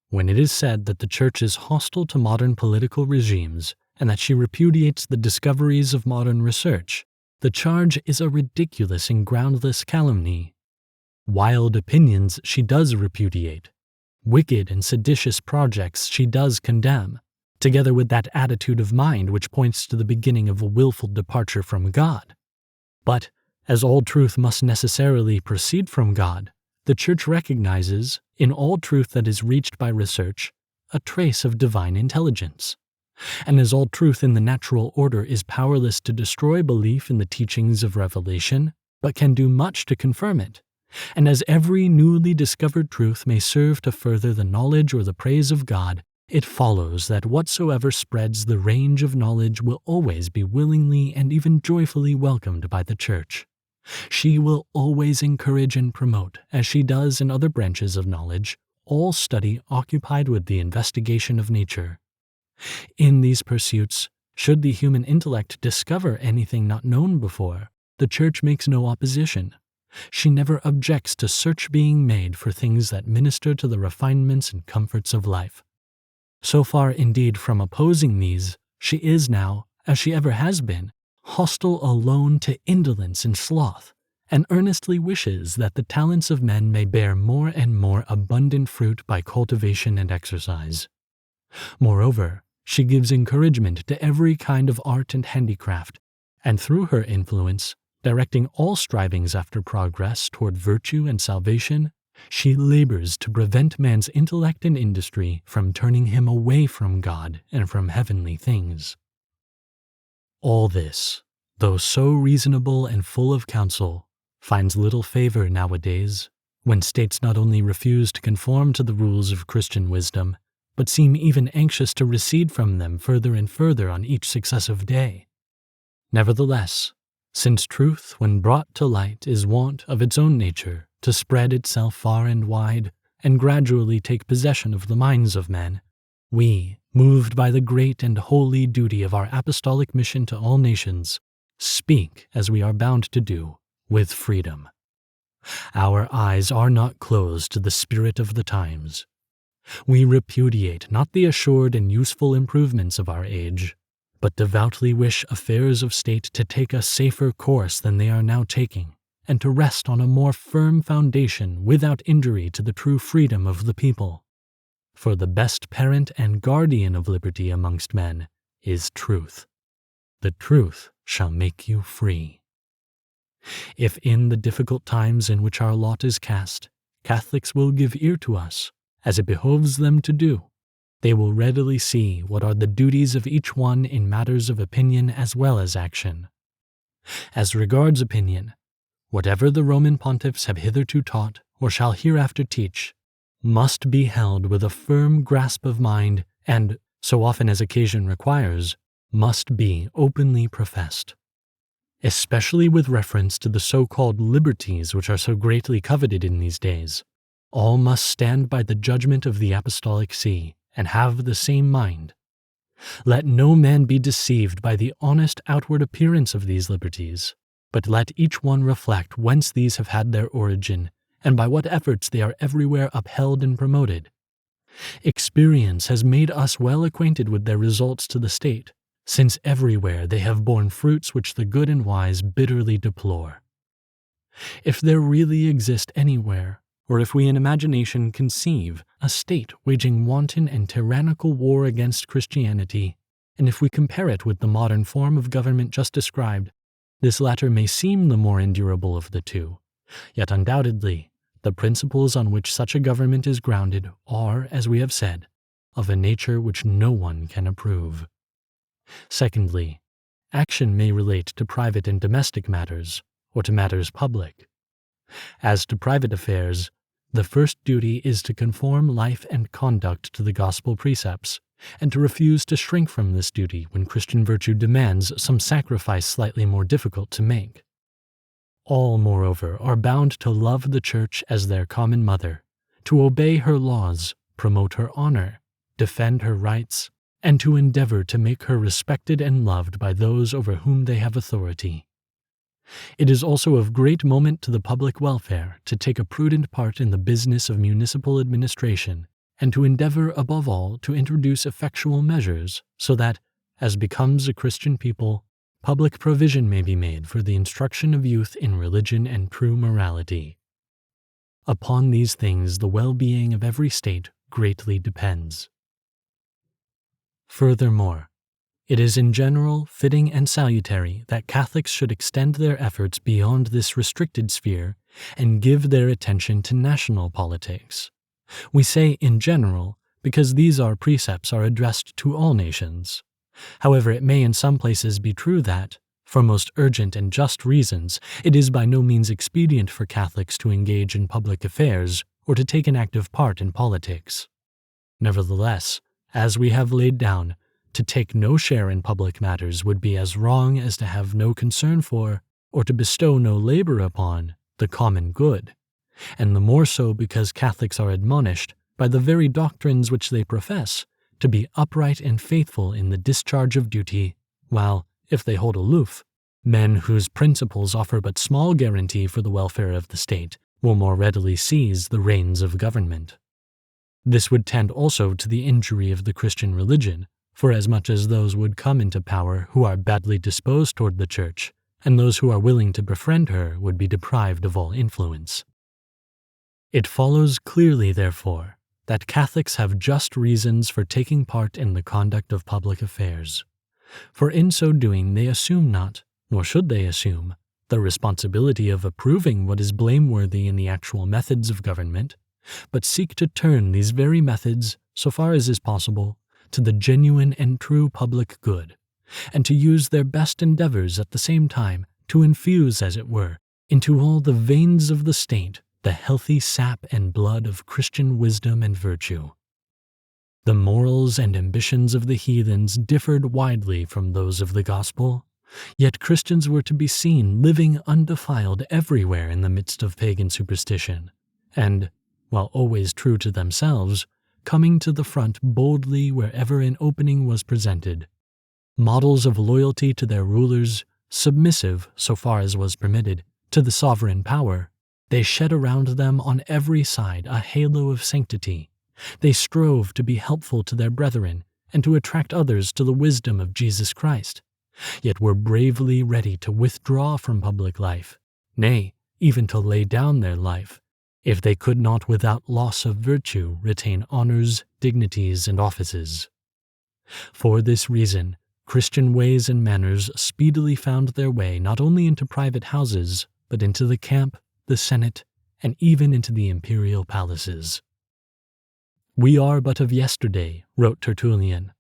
when it is said that the Church is hostile to modern political regimes and that she repudiates the discoveries of modern research, the charge is a ridiculous and groundless calumny. Wild opinions she does repudiate. Wicked and seditious projects she does condemn, together with that attitude of mind which points to the beginning of a willful departure from God. But, as all truth must necessarily proceed from God, the Church recognizes, in all truth that is reached by research, a trace of divine intelligence. And as all truth in the natural order is powerless to destroy belief in the teachings of revelation, but can do much to confirm it, and as every newly discovered truth may serve to further the knowledge or the praise of God, it follows that whatsoever spreads the range of knowledge will always be willingly and even joyfully welcomed by the Church. She will always encourage and promote, as she does in other branches of knowledge, all study occupied with the investigation of nature. In these pursuits, should the human intellect discover anything not known before, the Church makes no opposition. She never objects to search being made for things that minister to the refinements and comforts of life. So far, indeed, from opposing these, she is now, as she ever has been, hostile alone to indolence and sloth, and earnestly wishes that the talents of men may bear more and more abundant fruit by cultivation and exercise. Moreover, she gives encouragement to every kind of art and handicraft, and through her influence, directing all strivings after progress toward virtue and salvation, she labors to prevent man's intellect and industry from turning him away from God and from heavenly things. All this, though so reasonable and full of counsel, finds little favor nowadays, when states not only refuse to conform to the rules of Christian wisdom, but seem even anxious to recede from them further and further on each successive day. Nevertheless, since truth, when brought to light, is wont of its own nature to spread itself far and wide, and gradually take possession of the minds of men, we, moved by the great and holy duty of our apostolic mission to all nations, speak, as we are bound to do, with freedom. Our eyes are not closed to the spirit of the times. We repudiate not the assured and useful improvements of our age, but devoutly wish affairs of state to take a safer course than they are now taking, and to rest on a more firm foundation without injury to the true freedom of the people. For the best parent and guardian of liberty amongst men is truth. The truth shall make you free. If in the difficult times in which our lot is cast, Catholics will give ear to us, as it behoves them to do, they will readily see what are the duties of each one in matters of opinion as well as action. As regards opinion, whatever the Roman pontiffs have hitherto taught or shall hereafter teach, must be held with a firm grasp of mind and, so often as occasion requires, must be openly professed. Especially with reference to the so-called liberties which are so greatly coveted in these days, all must stand by the judgment of the Apostolic See and have the same mind. Let no man be deceived by the honest outward appearance of these liberties, but let each one reflect whence these have had their origin, and by what efforts they are everywhere upheld and promoted. Experience has made us well acquainted with their results to the state, since everywhere they have borne fruits which the good and wise bitterly deplore. If there really exist anywhere, or if we in imagination conceive, a state waging wanton and tyrannical war against Christianity, and if we compare it with the modern form of government just described, this latter may seem the more endurable of the two, yet undoubtedly the principles on which such a government is grounded are, as we have said, of a nature which no one can approve. Secondly, action may relate to private and domestic matters, or to matters public. As to private affairs, the first duty is to conform life and conduct to the gospel precepts, and to refuse to shrink from this duty when Christian virtue demands some sacrifice slightly more difficult to make. All, moreover, are bound to love the Church as their common mother, to obey her laws, promote her honor, defend her rights, and to endeavor to make her respected and loved by those over whom they have authority. It is also of great moment to the public welfare to take a prudent part in the business of municipal administration, and to endeavor, above all, to introduce effectual measures, so that, as becomes a Christian people, public provision may be made for the instruction of youth in religion and true morality. Upon these things the well-being of every state greatly depends. Furthermore, it is in general fitting and salutary that Catholics should extend their efforts beyond this restricted sphere and give their attention to national politics. We say in general because these precepts are addressed to all nations. However, it may in some places be true that, for most urgent and just reasons, it is by no means expedient for Catholics to engage in public affairs or to take an active part in politics. Nevertheless, as we have laid down, to take no share in public matters would be as wrong as to have no concern for, or to bestow no labor upon, the common good, and the more so because Catholics are admonished, by the very doctrines which they profess, to be upright and faithful in the discharge of duty, while, if they hold aloof, men whose principles offer but small guarantee for the welfare of the state will more readily seize the reins of government. This would tend also to the injury of the Christian religion, forasmuch as those would come into power who are badly disposed toward the Church, and those who are willing to befriend her would be deprived of all influence. It follows clearly, therefore, that Catholics have just reasons for taking part in the conduct of public affairs, for in so doing they assume not, nor should they assume, the responsibility of approving what is blameworthy in the actual methods of government, but seek to turn these very methods, so far as is possible, to the genuine and true public good, and to use their best endeavors at the same time to infuse, as it were, into all the veins of the state the healthy sap and blood of Christian wisdom and virtue. The morals and ambitions of the heathens differed widely from those of the gospel, yet Christians were to be seen living undefiled everywhere in the midst of pagan superstition, and, while always true to themselves, coming to the front boldly wherever an opening was presented. Models of loyalty to their rulers, submissive, so far as was permitted, to the sovereign power, they shed around them on every side a halo of sanctity. They strove to be helpful to their brethren and to attract others to the wisdom of Jesus Christ, yet were bravely ready to withdraw from public life, nay, even to lay down their life, if they could not without loss of virtue retain honors, dignities, and offices. For this reason, Christian ways and manners speedily found their way not only into private houses, but into the camp, the Senate, and even into the imperial palaces. "We are but of yesterday," wrote Tertullian,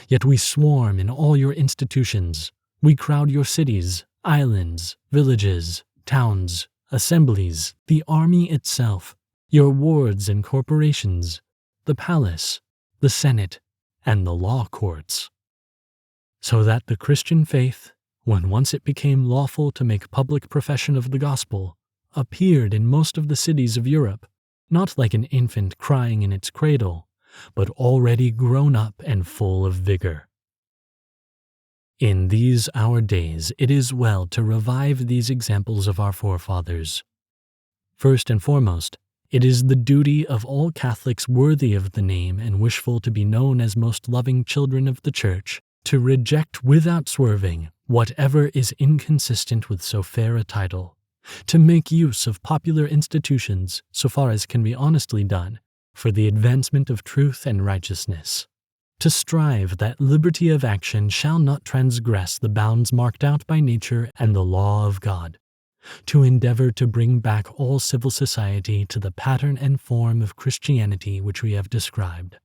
"yet we swarm in all your institutions. We crowd your cities, islands, villages, towns, assemblies, the army itself, your wards and corporations, the palace, the senate, and the law courts. So that the Christian faith, when once it became lawful to make public profession of the gospel, appeared in most of the cities of Europe, not like an infant crying in its cradle, but already grown up and full of vigor. In these our days, it is well to revive these examples of our forefathers. First and foremost, it is the duty of all Catholics worthy of the name and wishful to be known as most loving children of the Church to reject without swerving whatever is inconsistent with so fair a title, to make use of popular institutions, so far as can be honestly done, for the advancement of truth and righteousness, to strive that liberty of action shall not transgress the bounds marked out by nature and the law of God, to endeavor to bring back all civil society to the pattern and form of Christianity which we have described.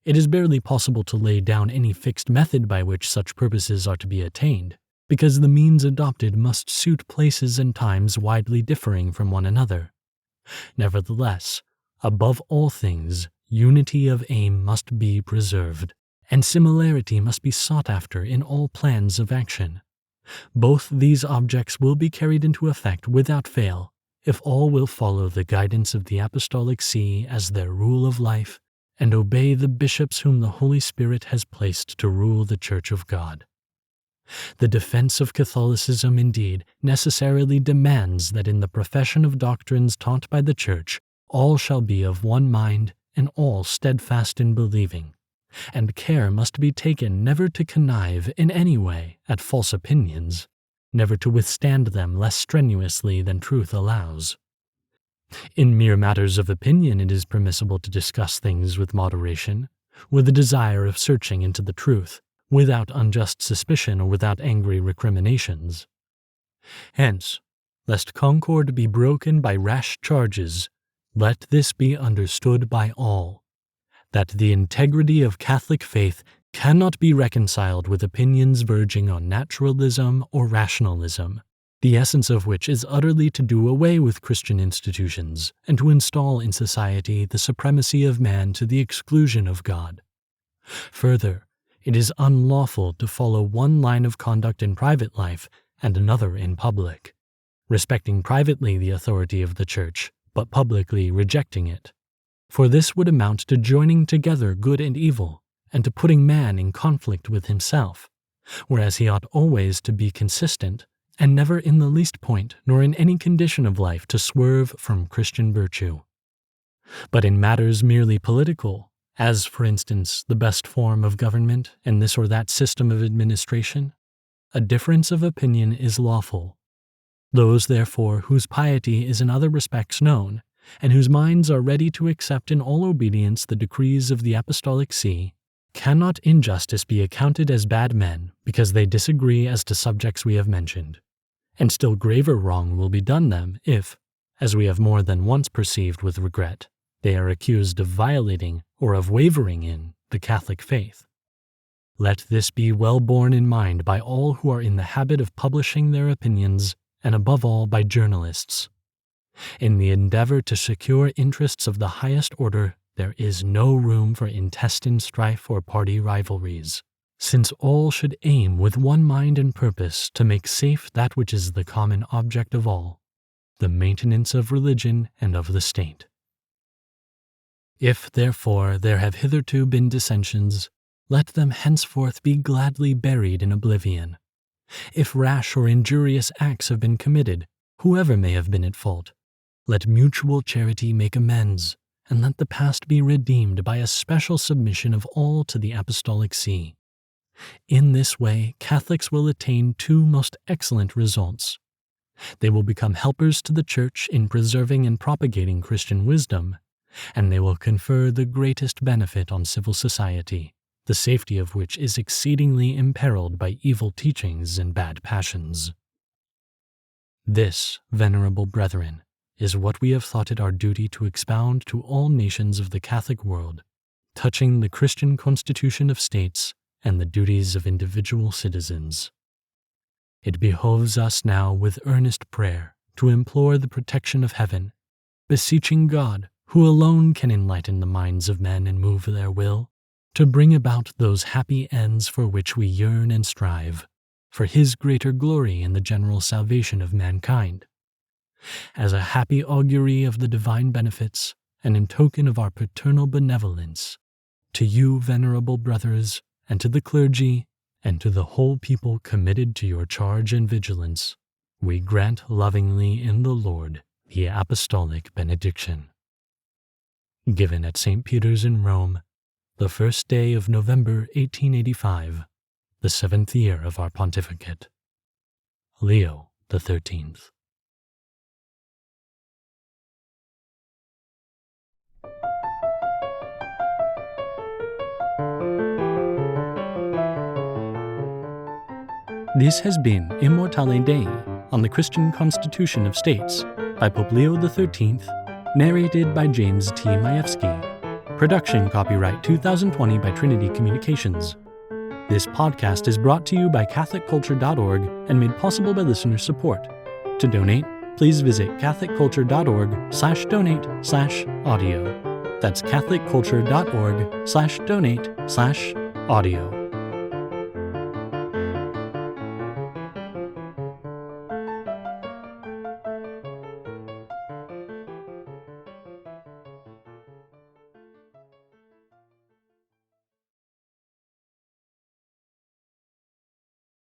It is barely possible to lay down any fixed method by which such purposes are to be attained, because the means adopted must suit places and times widely differing from one another. Nevertheless, above all things, unity of aim must be preserved, and similarity must be sought after in all plans of action. Both these objects will be carried into effect without fail, if all will follow the guidance of the Apostolic See as their rule of life, and obey the bishops whom the Holy Spirit has placed to rule the Church of God. The defense of Catholicism, indeed, necessarily demands that in the profession of doctrines taught by the Church, all shall be of one mind and all steadfast in believing, and care must be taken never to connive in any way at false opinions, never to withstand them less strenuously than truth allows. In mere matters of opinion it is permissible to discuss things with moderation, with a desire of searching into the truth, without unjust suspicion or without angry recriminations. Hence, lest concord be broken by rash charges, let this be understood by all, that the integrity of Catholic faith cannot be reconciled with opinions verging on naturalism or rationalism, the essence of which is utterly to do away with Christian institutions and to install in society the supremacy of man to the exclusion of God. Further, it is unlawful to follow one line of conduct in private life and another in public, respecting privately the authority of the Church, but publicly rejecting it. For this would amount to joining together good and evil, and to putting man in conflict with himself, whereas he ought always to be consistent, and never in the least point nor in any condition of life to swerve from Christian virtue. But in matters merely political, as, for instance, the best form of government and this or that system of administration, a difference of opinion is lawful. Those, therefore, whose piety is in other respects known, and whose minds are ready to accept in all obedience the decrees of the Apostolic See, cannot in justice be accounted as bad men because they disagree as to subjects we have mentioned, and still graver wrong will be done them if, as we have more than once perceived with regret, they are accused of violating or of wavering in the Catholic faith. Let this be well borne in mind by all who are in the habit of publishing their opinions, and above all by journalists. In the endeavor to secure interests of the highest order, there is no room for intestine strife or party rivalries, since all should aim with one mind and purpose to make safe that which is the common object of all, the maintenance of religion and of the state. If, therefore, there have hitherto been dissensions, let them henceforth be gladly buried in oblivion. If rash or injurious acts have been committed, whoever may have been at fault, let mutual charity make amends, and let the past be redeemed by a special submission of all to the Apostolic See. In this way, Catholics will attain two most excellent results. They will become helpers to the Church in preserving and propagating Christian wisdom, and they will confer the greatest benefit on civil society, the safety of which is exceedingly imperiled by evil teachings and bad passions. This, venerable brethren, is what we have thought it our duty to expound to all nations of the Catholic world, touching the Christian constitution of states and the duties of individual citizens. It behoves us now with earnest prayer to implore the protection of heaven, beseeching God, who alone can enlighten the minds of men and move their will, to bring about those happy ends for which we yearn and strive, for His greater glory and the general salvation of mankind. As a happy augury of the divine benefits, and in token of our paternal benevolence, to you, venerable brothers, and to the clergy, and to the whole people committed to your charge and vigilance, we grant lovingly in the Lord the apostolic benediction. Given at St. Peter's in Rome, the 1st day of November 1885, the 7th year of our pontificate. Leo XIII. This has been Immortale Dei, on the Christian Constitution of States, by Pope Leo XIII, narrated by James T. Majewski. Production copyright 2020 by Trinity Communications. This podcast is brought to you by CatholicCulture.org and made possible by listener support. To donate, please visit CatholicCulture.org/donate/audio. That's CatholicCulture.org/donate/audio.